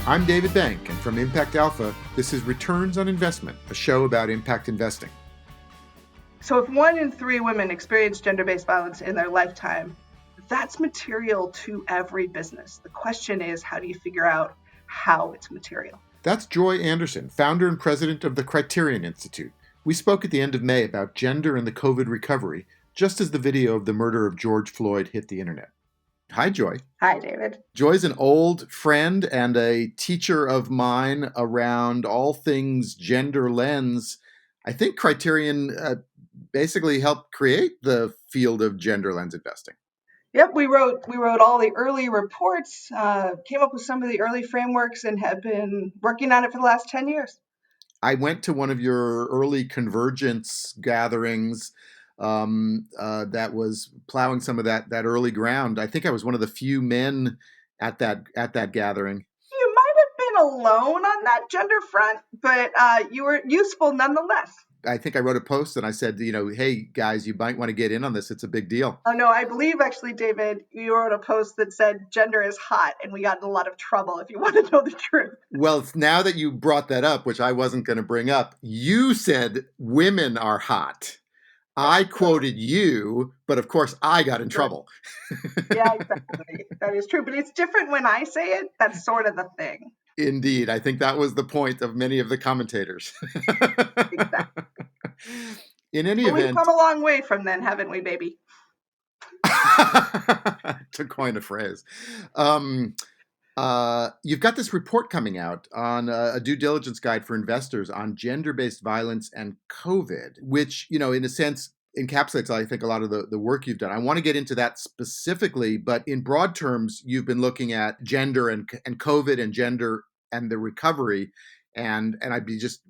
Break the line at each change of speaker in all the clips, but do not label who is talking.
I'm David Bank, and from Impact Alpha, this is Returns on Investment, a show about impact investing.
So if 1 in 3 women experience gender-based violence in their lifetime, that's material to every business. The question is, how do you figure out how it's material?
That's Joy Anderson, founder and president of the Criterion Institute. We spoke at the end of May about gender and the COVID recovery, just as the video of the murder of George Floyd hit the internet. Hi, Joy.
Hi, David.
Joy's an old friend and a teacher of mine around all things gender lens. I think Criterion basically helped create the field of gender lens investing.
Yep, we wrote all the early reports, came up with some of the early frameworks, and have been working on it for the last 10 years.
I went to one of your early convergence gatherings that was plowing some of that early ground. I think I was one of the few men at that gathering.
You might have been alone on that gender front, but you were useful nonetheless.
I think I wrote a post and I said, hey guys, you might want to get in on this. It's a big deal.
Oh no, I believe actually, David, you wrote a post that said gender is hot, and we got in a lot of trouble, if you want to know the truth.
Well, now that you brought that up, which I wasn't going to bring up, you said women are hot. I quoted you, but of course I got in trouble.
Yeah, exactly. That is true. But it's different when I say it. That's sort of the thing.
Indeed. I think that was the point of many of the commentators.
Exactly.
In any
But
event,
we've come a long way from then, haven't we, baby?
to coin a phrase. You've got this report coming out on a due diligence guide for investors on gender-based violence and COVID, which, in a sense, encapsulates, I think, a lot of the work you've done. I want to get into that specifically, but in broad terms, you've been looking at gender and COVID and gender and the recovery. And I'd be just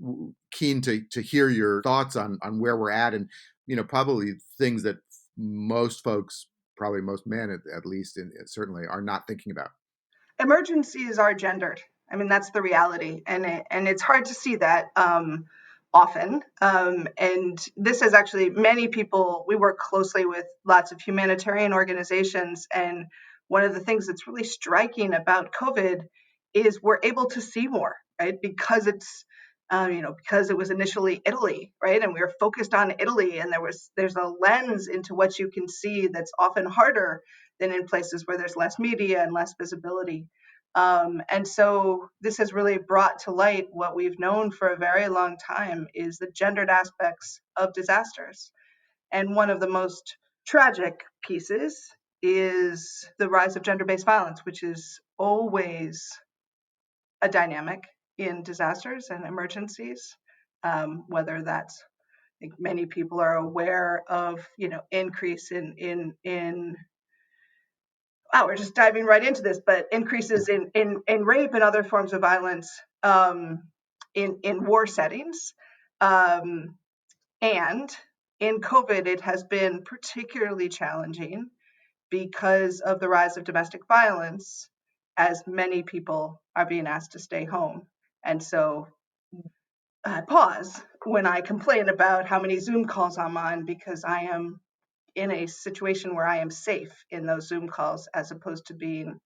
keen to hear your thoughts on where we're at and, probably things that most folks, probably most men at least, and certainly are not thinking about.
Emergencies are gendered. I mean, that's the reality. And it's hard to see that often. And this is actually many people, we work closely with lots of humanitarian organizations. And one of the things that's really striking about COVID is we're able to see more, right? Because it's, because it was initially Italy, right? And we were focused on Italy, and there's a lens into what you can see that's often harder than in places where there's less media and less visibility. And so this has really brought to light what we've known for a very long time is the gendered aspects of disasters. And one of the most tragic pieces is the rise of gender-based violence, which is always a dynamic in disasters and emergencies, whether that's, I think many people are aware of, increase in wow, we're just diving right into this, but increases in rape and other forms of violence in war settings. And in COVID, it has been particularly challenging because of the rise of domestic violence, as many people are being asked to stay home. And so I pause when I complain about how many Zoom calls I'm on, because I am in a situation where I am safe in those Zoom calls, as opposed to being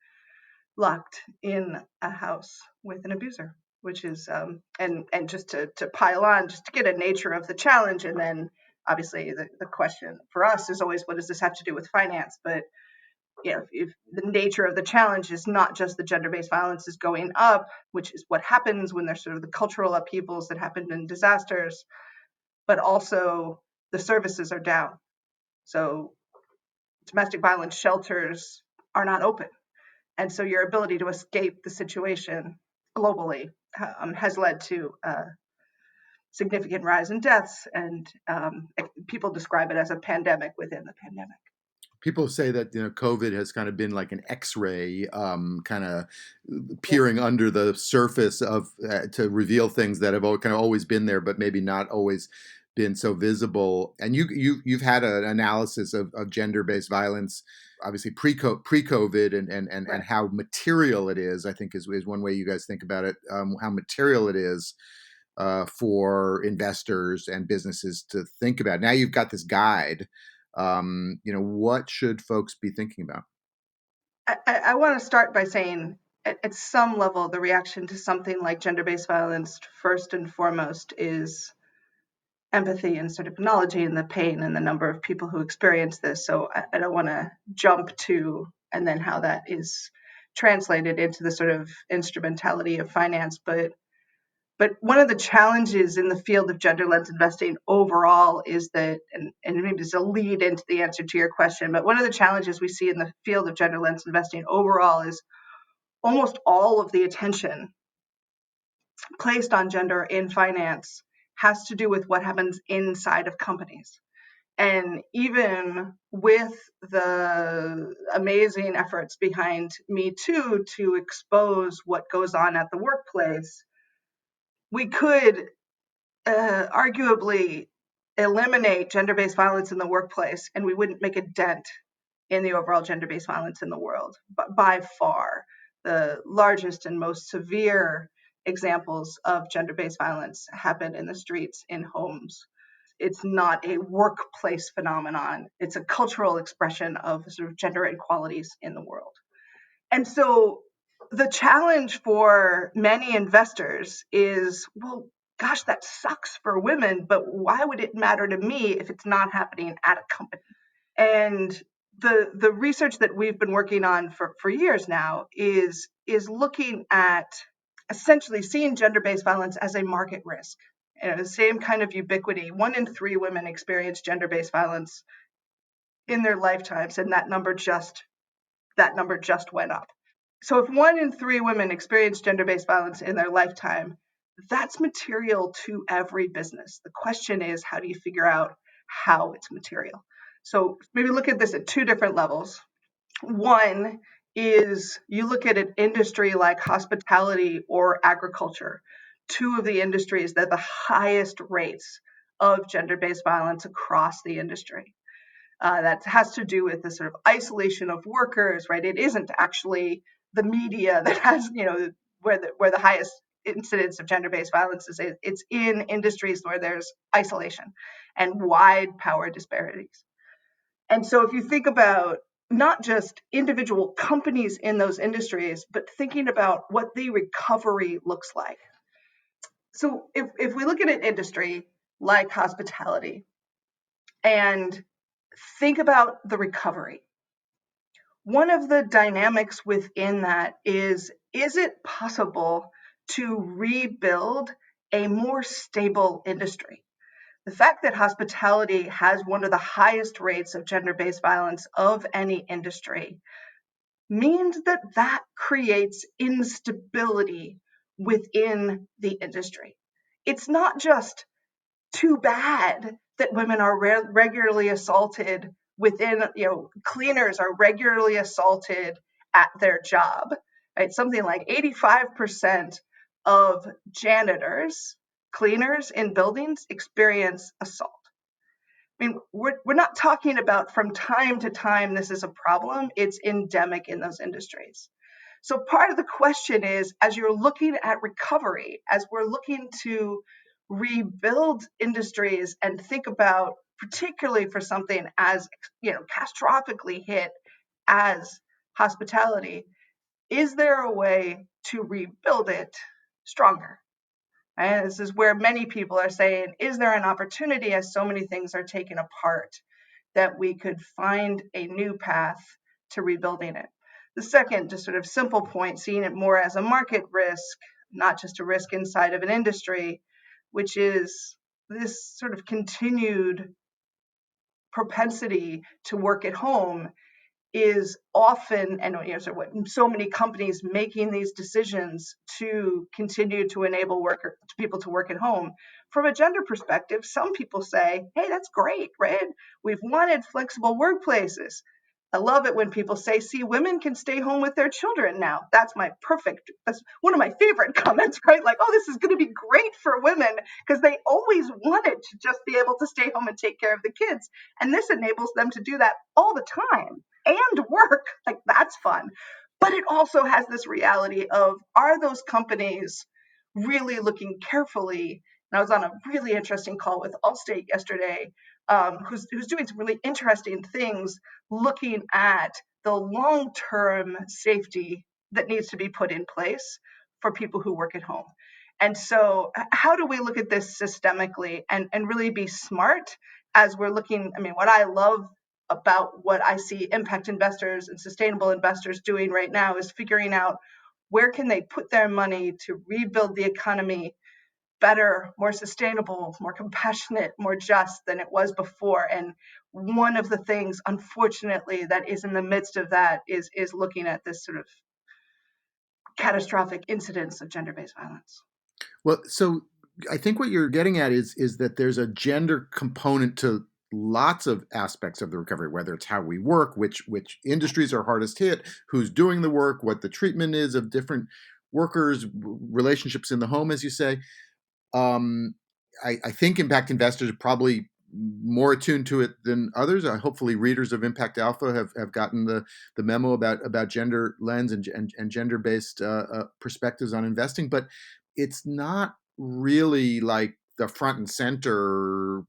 locked in a house with an abuser, which is, and just to pile on, just to get a nature of the challenge. And then obviously the question for us is always, what does this have to do with finance? But if the nature of the challenge is not just the gender-based violence is going up, which is what happens when there's sort of the cultural upheavals that happened in disasters, but also the services are down. So domestic violence shelters are not open. And so your ability to escape the situation globally has led to a significant rise in deaths. And people describe it as a pandemic within the pandemic.
People say that COVID has kind of been like an X-ray, kind of peering under the surface of to reveal things that have kind of always been there, but maybe not always been so visible. And you've had an analysis of gender-based violence, obviously pre-COVID, and
Right.
how material it is. I think is one way you guys think about it. How material it is for investors and businesses to think about. Now you've got this guide. What should folks be thinking about?
I want to start by saying at some level, the reaction to something like gender-based violence, first and foremost, is empathy and sort of acknowledging the pain and the number of people who experience this. So I don't want to jump to and then how that is translated into the sort of instrumentality of finance. But one of the challenges in the field of gender lens investing overall is that, and maybe it's a lead into the answer to your question, but one of the challenges we see in the field of gender lens investing overall is almost all of the attention placed on gender in finance has to do with what happens inside of companies. And even with the amazing efforts behind Me Too to expose what goes on at the workplace, we could arguably eliminate gender-based violence in the workplace and we wouldn't make a dent in the overall gender-based violence in the world. But by far, the largest and most severe examples of gender-based violence happen in the streets, in homes. It's not a workplace phenomenon. It's a cultural expression of sort of gender inequalities in the world. And so the challenge for many investors is, well, gosh, that sucks for women, but why would it matter to me if it's not happening at a company? And the research that we've been working on for years now is looking at essentially seeing gender-based violence as a market risk. And the same kind of ubiquity. 1 in 3 women experience gender-based violence in their lifetimes, and that number just went up. So if 1 in 3 women experience gender-based violence in their lifetime, that's material to every business. The question is, how do you figure out how it's material? So maybe look at this at 2 different levels. One is you look at an industry like hospitality or agriculture, 2 of the industries that have the highest rates of gender-based violence across the industry. That has to do with the sort of isolation of workers, right? It isn't actually the media that has, where the highest incidence of gender-based violence is. It's in industries where there's isolation and wide power disparities. And so if you think about not just individual companies in those industries, but thinking about what the recovery looks like. So if we look at an industry like hospitality and think about the recovery, one of the dynamics within that is it possible to rebuild a more stable industry? The fact that hospitality has one of the highest rates of gender-based violence of any industry means that creates instability within the industry. It's not just too bad that women are regularly assaulted within, cleaners are regularly assaulted at their job, right? Something like 85% of janitors, cleaners in buildings experience assault. I mean, we're not talking about from time to time this is a problem. It's endemic in those industries. So part of the question is, as you're looking at recovery, as we're looking to rebuild industries and think about, particularly for something as catastrophically hit as hospitality, is there a way to rebuild it stronger? And this is where many people are saying, is there an opportunity, as so many things are taken apart, that we could find a new path to rebuilding it? The second, just sort of simple point, seeing it more as a market risk, not just a risk inside of an industry, which is this sort of continued propensity to work at home is often, and so many companies making these decisions to continue to enable people to work at home. From a gender perspective, some people say, hey, that's great, right? We've wanted flexible workplaces. I love it when people say, see, women can stay home with their children now. That's one of my favorite comments, right? Like, oh, this is going to be great for women because they always wanted to just be able to stay home and take care of the kids. And this enables them to do that all the time and work. Like, that's fun. But it also has this reality of, are those companies really looking carefully? And I was on a really interesting call with Allstate yesterday, who's doing some really interesting things looking at the long-term safety that needs to be put in place for people who work at home. And so, how do we look at this systemically and really be smart as we're looking? I mean, what I love about what I see impact investors and sustainable investors doing right now is figuring out where can they put their money to rebuild the economy better, more sustainable, more compassionate, more just than it was before. And one of the things, unfortunately, that is in the midst of that is looking at this sort of catastrophic incidence of gender-based violence.
Well, so I think what you're getting at is that there's a gender component to lots of aspects of the recovery, whether it's how we work, which industries are hardest hit, who's doing the work, what the treatment is of different workers, relationships in the home, as you say. Um, I think impact investors are probably more attuned to it than others. Hopefully, readers of Impact Alpha have gotten the memo about gender lens and gender based perspectives on investing. But it's not really like the front and center,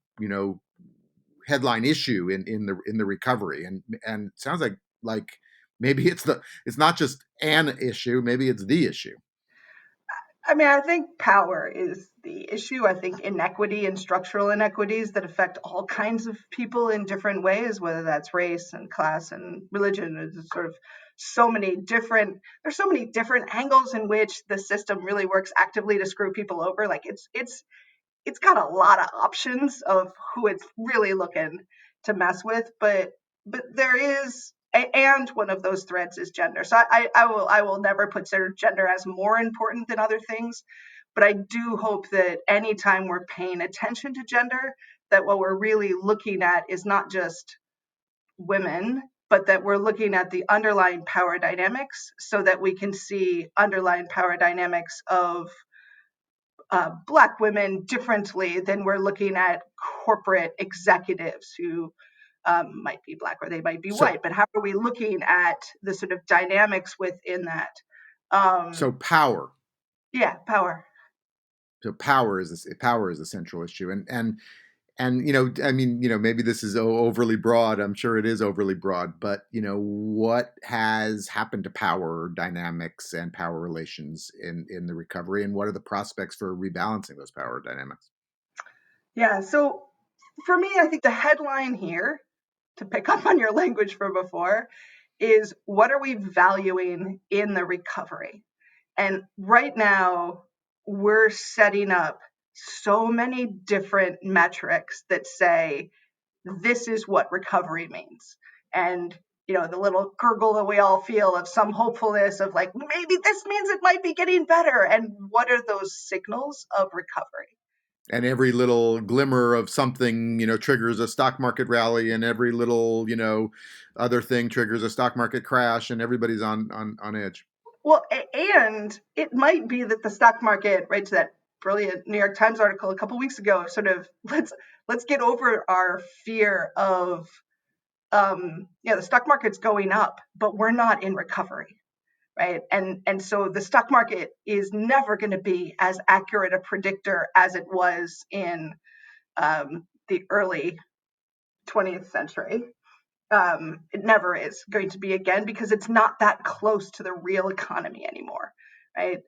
headline issue in the recovery. And it sounds like maybe it's not just an issue, maybe it's the issue.
I mean, I think power is the issue. I think inequity and structural inequities that affect all kinds of people in different ways, whether that's race and class and religion, is sort of there's so many different angles in which the system really works actively to screw people over. Like it's got a lot of options of who it's really looking to mess with, but there is and one of those threads is gender. So I will never put sort of gender as more important than other things, but I do hope that anytime we're paying attention to gender, that what we're really looking at is not just women, but that we're looking at the underlying power dynamics so that we can see underlying power dynamics of Black women differently than we're looking at corporate executives who might be Black or they might be
So
white. But how are we looking at the sort of dynamics within that?
so
Um,
power.
yeah, power.
So power is a central issue, and I mean, maybe this is overly broad. I'm sure it is overly broad, but what has happened to power dynamics and power relations in the recovery, and what are the prospects for rebalancing those power dynamics?
Yeah. So for me, I think the headline here, to pick up on your language from before, is what are we valuing in the recovery? And right now, we're setting up so many different metrics that say this is what recovery means. And the little gurgle that we all feel of some hopefulness of like, maybe this means it might be getting better. And what are those signals of recovery?
And every little glimmer of something, triggers a stock market rally, and every little, other thing triggers a stock market crash, and everybody's on edge.
Well, and it might be that the stock market, right, to that brilliant New York Times article a couple weeks ago, sort of let's get over our fear of the stock market's going up, but we're not in recovery, right? And so the stock market is never going to be as accurate a predictor as it was in the early 20th century. It never is going to be again because it's not that close to the real economy anymore, right?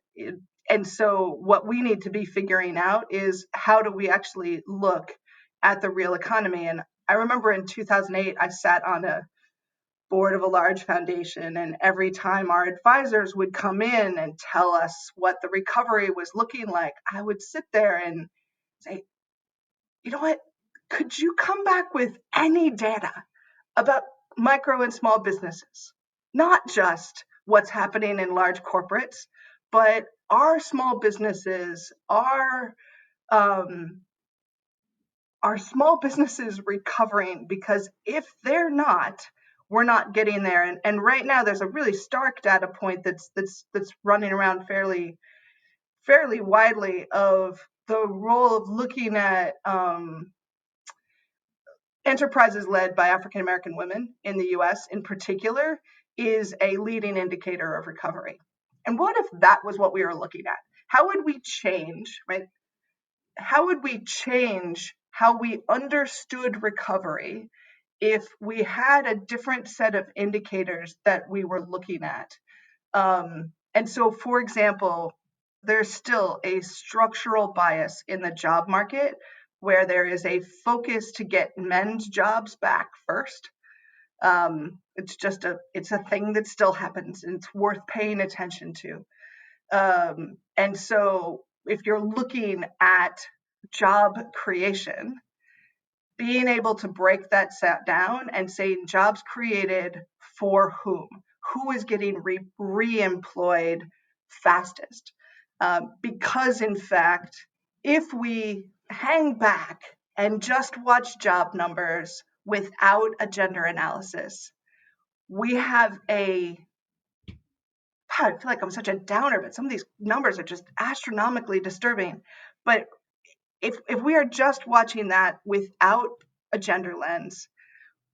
And so what we need to be figuring out is how do we actually look at the real economy? And I remember in 2008, I sat on a board of a large foundation, and every time our advisors would come in and tell us what the recovery was looking like, I would sit there and say, you know what? Could you come back with any data about micro and small businesses? Not just what's happening in large corporates, but are small businesses, um, are small businesses recovering? Because if they're not, we're not getting there. And right now, there's a really stark data point that's running around fairly widely of the role of looking at enterprises led by African American women in the US in particular is a leading indicator of recovery. And what if that was what we were looking at? How would we change, right? How would we change how we understood recovery if we had a different set of indicators that we were looking at? And so, for example, there's still a structural bias in the job market where there is a focus to get men's jobs back first. It's just it's a thing that still happens, and it's worth paying attention to. And so, if you're looking at job creation, being able to break that set down and saying jobs created for who is getting re-employed fastest, because in fact, if we hang back and just watch job numbers without a gender analysis, we have a I feel like I'm such a downer, but some of these numbers are just astronomically disturbing. But if we are just watching that without a gender lens,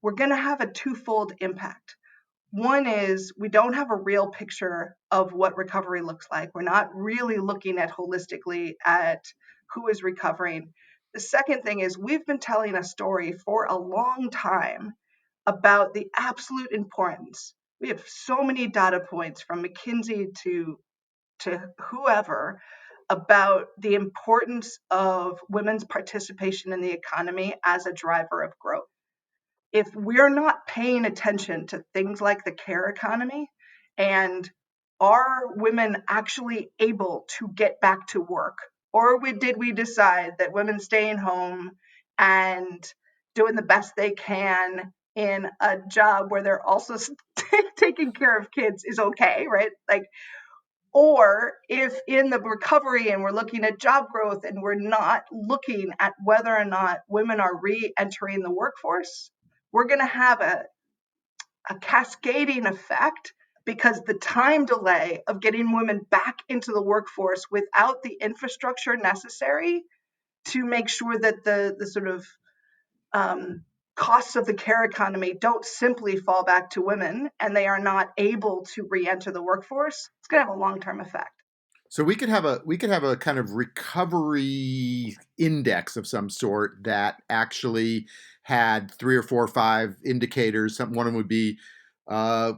we're going to have a twofold impact. One is we don't have a real picture of what recovery looks like. We're not really looking at holistically at who is recovering. The second thing is we've been telling a story for a long time about the absolute importance. We have so many data points from McKinsey to whoever about the importance of women's participation in the economy as a driver of growth. If we're not paying attention to things like the care economy and are women actually able to get back to work, or did we decide that women staying home and doing the best they can in a job where they're also taking care of kids is okay, right? Like, or if in the recovery and we're looking at job growth and we're not looking at whether or not women are re-entering the workforce, we're going to have a cascading effect because the time delay of getting women back into the workforce without the infrastructure necessary to make sure that the sort of costs of the care economy don't simply fall back to women and they are not able to re-enter the workforce, it's going to have a long-term effect.
So we could have a kind of recovery index of some sort that actually had three or four or five indicators. One of them would be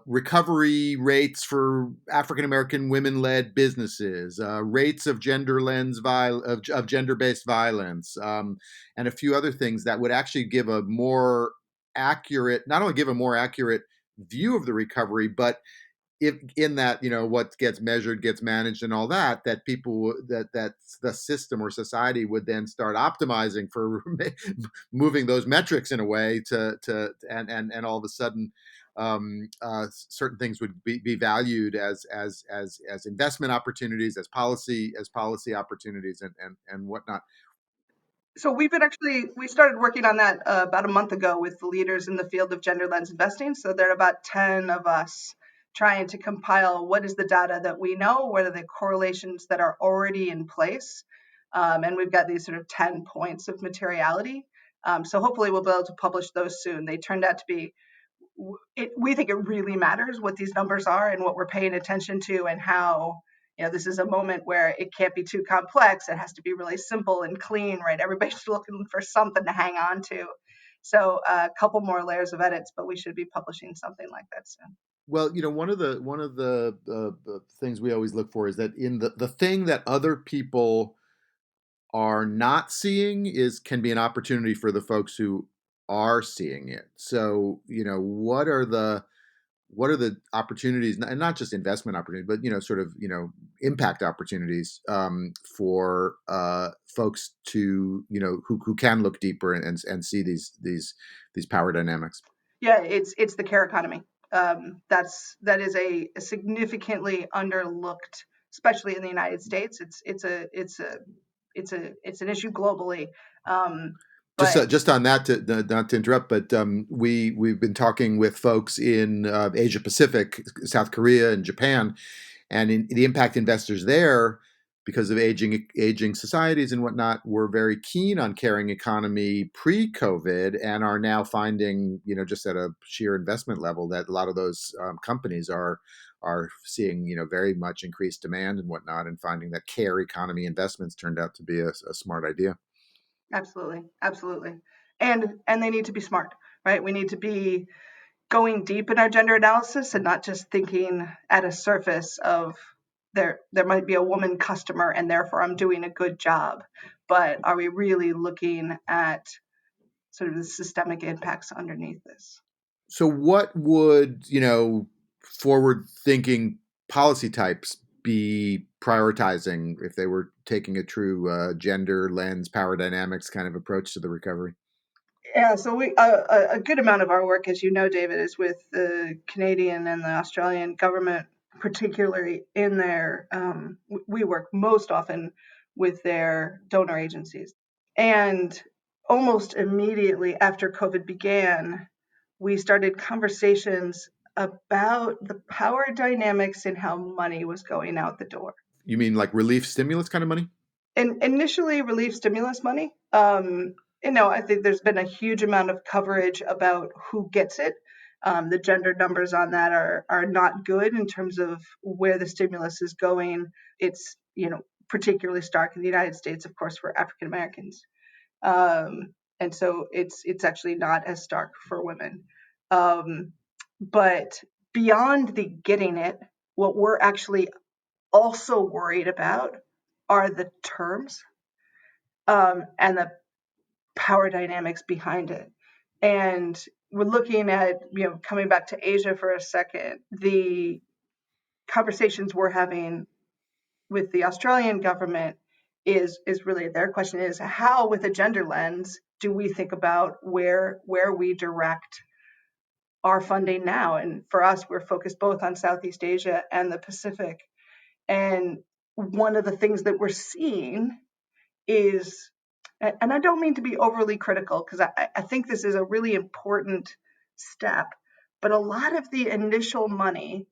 recovery rates for African American women-led businesses, rates of of gender-based violence, and a few other things that would actually give a more accurate, not only give a more accurate view of the recovery, but if in that, what gets measured gets managed and all that, that people that the system or society would then start optimizing for moving those metrics in a way and all of a sudden certain things would be valued as investment opportunities, as policy opportunities, and whatnot.
So we started working on that about a month ago with the leaders in the field of gender lens investing. So there are about 10 of us trying to compile what is the data that we know, what are the correlations that are already in place. And we've got these sort of 10 points of materiality. So hopefully we'll be able to publish those soon. They turned out to be, we think it really matters what these numbers are and what we're paying attention to and how, this is a moment where it can't be too complex. It has to be really simple and clean, right? Everybody's looking for something to hang on to. So a couple more layers of edits, but we should be publishing something like that soon.
Well, one of the things we always look for is that in the thing that other people are not seeing is can be an opportunity for the folks who are seeing it. So, what are the opportunities, and not just investment opportunities, but sort of impact opportunities for folks to who can look deeper and see these power dynamics.
Yeah, it's the care economy. That is a significantly underlooked, especially in the United States. It's an issue globally. Um,
Just
but
just on that, not to interrupt, but we've been talking with folks in Asia Pacific, South Korea, and Japan, and in the impact investors there, because of aging societies and whatnot, were very keen on caring economy pre-COVID, and are now finding, just at a sheer investment level, that a lot of those companies are seeing, very much increased demand and whatnot, and finding that care economy investments turned out to be a smart idea.
absolutely, absolutely, and they need to be smart, right? We need to be going deep in our gender analysis and not just thinking at a surface of there might be a woman customer and therefore I'm doing a good job, but are we really looking at sort of the systemic impacts underneath this?
So, what would, forward thinking policy types be prioritizing if they were taking a true gender lens, power dynamics kind of approach to the recovery?
Yeah, so a good amount of our work, as you know, David, is with the Canadian and the Australian government, particularly in their. We work most often with their donor agencies, and almost immediately after COVID began, we started conversations about the power dynamics and how money was going out the door.
You mean like relief stimulus kind of money?
And initially relief stimulus money. I think there's been a huge amount of coverage about who gets it. The gender numbers on that are not good in terms of where the stimulus is going. It's particularly stark in the United States, of course, for African Americans, and so it's actually not as stark for women. But beyond the getting it, what we're actually also worried about are the terms, and the power dynamics behind it. And we're looking at, coming back to Asia for a second, the conversations we're having with the Australian government is really, their question is, how, with a gender lens, do we think about where we direct our funding now? And for us, we're focused both on Southeast Asia and the Pacific. And one of the things that we're seeing is, and I don't mean to be overly critical because I think this is a really important step, but a lot of the initial money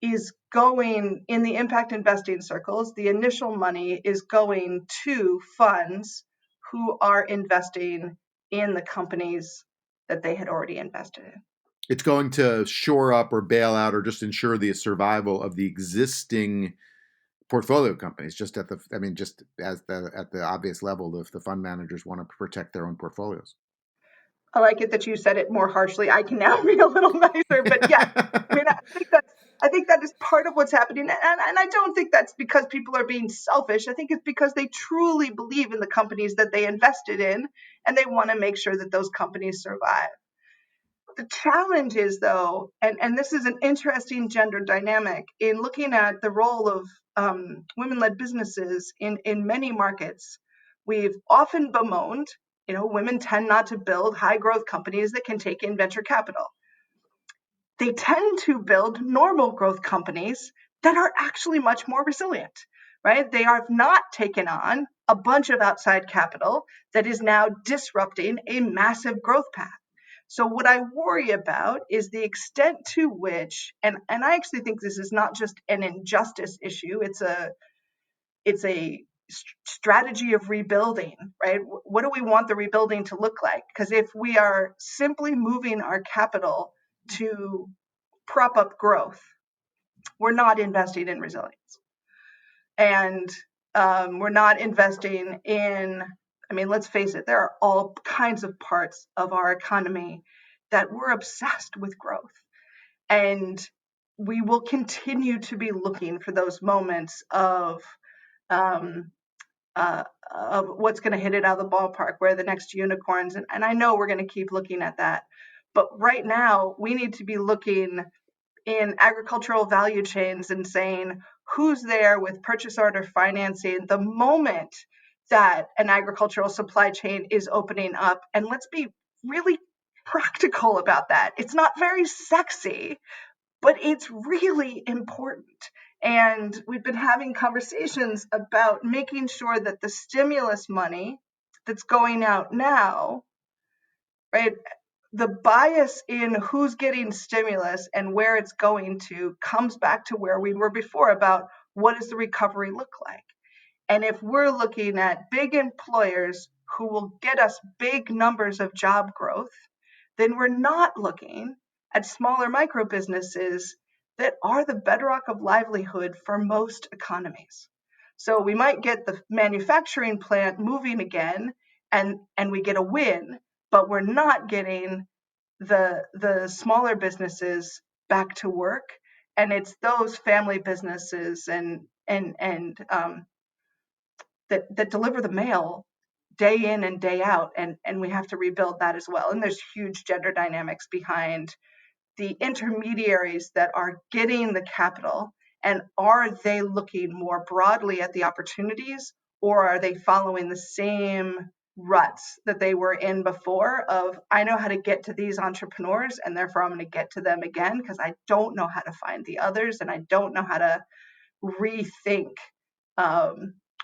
is going in the impact investing circles. The initial money is going to funds who are investing in the companies that they had already invested in.
It's going to shore up or bail out or just ensure the survival of the existing portfolio companies. Just just as at the obvious level, if the fund managers want to protect their own portfolios.
I like it that you said it more harshly. I can now be a little nicer, but yeah, I mean, I think that is part of what's happening, and I don't think that's because people are being selfish. I think it's because they truly believe in the companies that they invested in, and they want to make sure that those companies survive. The challenge is, though, and this is an interesting gender dynamic in looking at the role of women-led businesses in many markets. We've often bemoaned, women tend not to build high growth companies that can take in venture capital. They tend to build normal growth companies that are actually much more resilient, right? They have not taken on a bunch of outside capital that is now disrupting a massive growth path. So what I worry about is the extent to which, and I actually think this is not just an injustice issue, it's a strategy of rebuilding, right? What do we want the rebuilding to look like? Because if we are simply moving our capital to prop up growth, we're not investing in resilience. And we're not investing in, let's face it, there are all kinds of parts of our economy that we're obsessed with growth. And we will continue to be looking for those moments um, of what's going to hit it out of the ballpark, where the next unicorns, and I know we're going to keep looking at that. But right now, we need to be looking in agricultural value chains and saying who's there with purchase order financing the moment that an agricultural supply chain is opening up. And let's be really practical about that. It's not very sexy, but it's really important. And we've been having conversations about making sure that the stimulus money that's going out now, right, the bias in who's getting stimulus and where it's going to comes back to where we were before about what does the recovery look like. And if we're looking at big employers who will get us big numbers of job growth, then we're not looking at smaller micro businesses that are the bedrock of livelihood for most economies. So we might get the manufacturing plant moving again and we get a win, but we're not getting the smaller businesses back to work, and it's those family businesses and that deliver the mail day in and day out, and we have to rebuild that as well. And there's huge gender dynamics behind the intermediaries that are getting the capital, and are they looking more broadly at the opportunities, or are they following the same ruts that they were in before of, I know how to get to these entrepreneurs and therefore I'm going to get to them again because I don't know how to find the others and I don't know how to rethink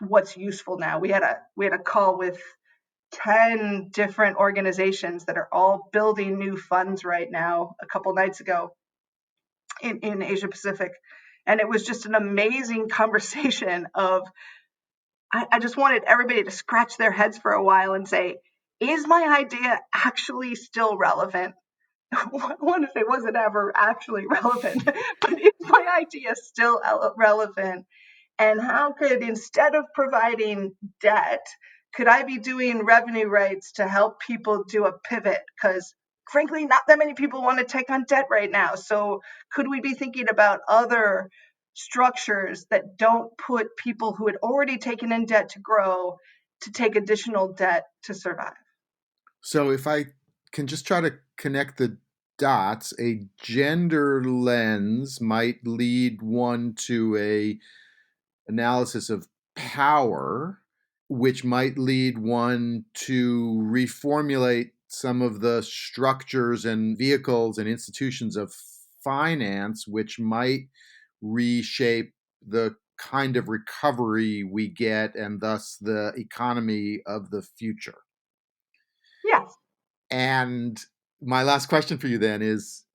what's useful now. We had a call with 10 different organizations that are all building new funds right now a couple nights ago in Asia Pacific. And it was just an amazing conversation of, I just wanted everybody to scratch their heads for a while and say, is my idea actually still relevant? One, if it wasn't ever actually relevant, but is my idea still relevant? And how could, instead of providing debt, could I be doing revenue rights to help people do a pivot? Because frankly, not that many people want to take on debt right now. So could we be thinking about other structures that don't put people who had already taken in debt to grow to take additional debt to survive?
So if I can just try to connect the dots, a gender lens might lead one to a analysis of power, which might lead one to reformulate some of the structures and vehicles and institutions of finance, which might reshape the kind of recovery we get and thus the economy of the future.
Yes.
And my last question for you then is,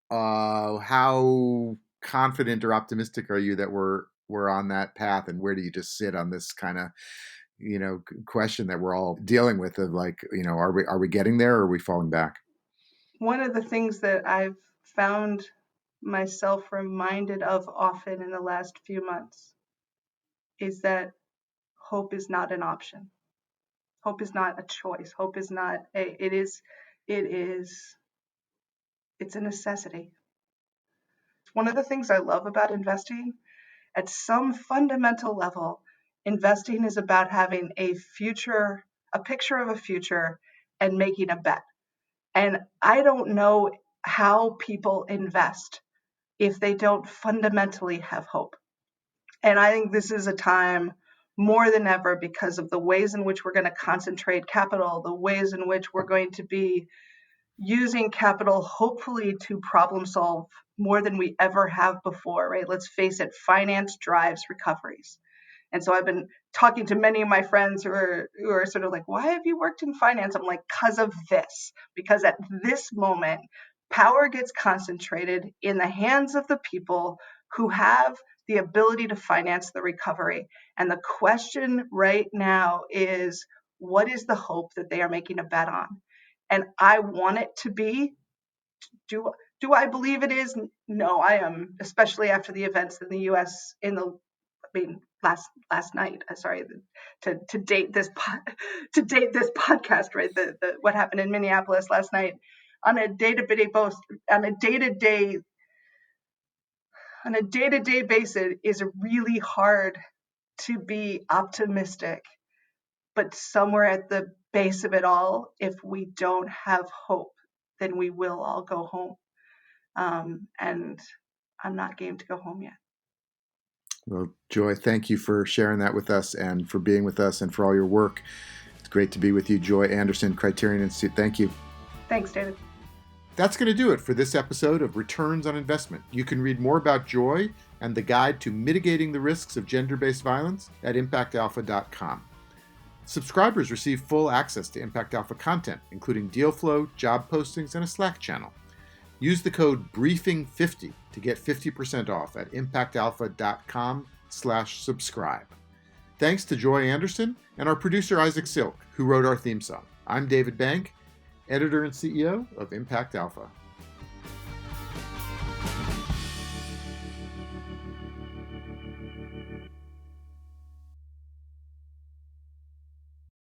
how confident or optimistic are you that we're on that path, and where do you just sit on this kind of question that we're all dealing with of, like, are we getting there, or are we falling back?
One of the things that I've found myself reminded of often in the last few months is that hope is not an option. Hope is not a choice. Hope is not it is it's a necessity. One of the things I love about investing, at some fundamental level, investing is about having a future, a picture of a future, and making a bet. And I don't know how people invest if they don't fundamentally have hope. And I think this is a time more than ever, because of the ways in which we're going to concentrate capital, the ways in which we're going to be using capital, hopefully to problem solve more than we ever have before, right? Let's face it, finance drives recoveries. And so I've been talking to many of my friends who are sort of like, why have you worked in finance? I'm like, because of this. Because at this moment, power gets concentrated in the hands of the people who have the ability to finance the recovery. And the question right now is, what is the hope that they are making a bet on? And I want it to be, do I believe it is? No, I am, especially after the events in the US in the, I mean, last night. Sorry, to date this to date this podcast, right? The what happened in Minneapolis last night, on a day-to-day post, on a day-to-day basis, is really hard to be optimistic. But somewhere at the base of it all, if we don't have hope, then we will all go home. And I'm not game to go home yet.
Well, Joy, thank you for sharing that with us and for being with us and for all your work. It's great to be with you, Joy Anderson, Criterion Institute. Thank you.
Thanks, David.
That's going to do it for this episode of Returns on Investment. You can read more about Joy and the guide to mitigating the risks of gender-based violence at impactalpha.com. Subscribers receive full access to Impact Alpha content, including deal flow, job postings, and a Slack channel. Use the code BRIEFING50 to get 50% off at impactalpha.com/subscribe. Thanks to Joy Anderson and our producer Isaac Silk, who wrote our theme song. I'm David Bank, editor and CEO of Impact Alpha.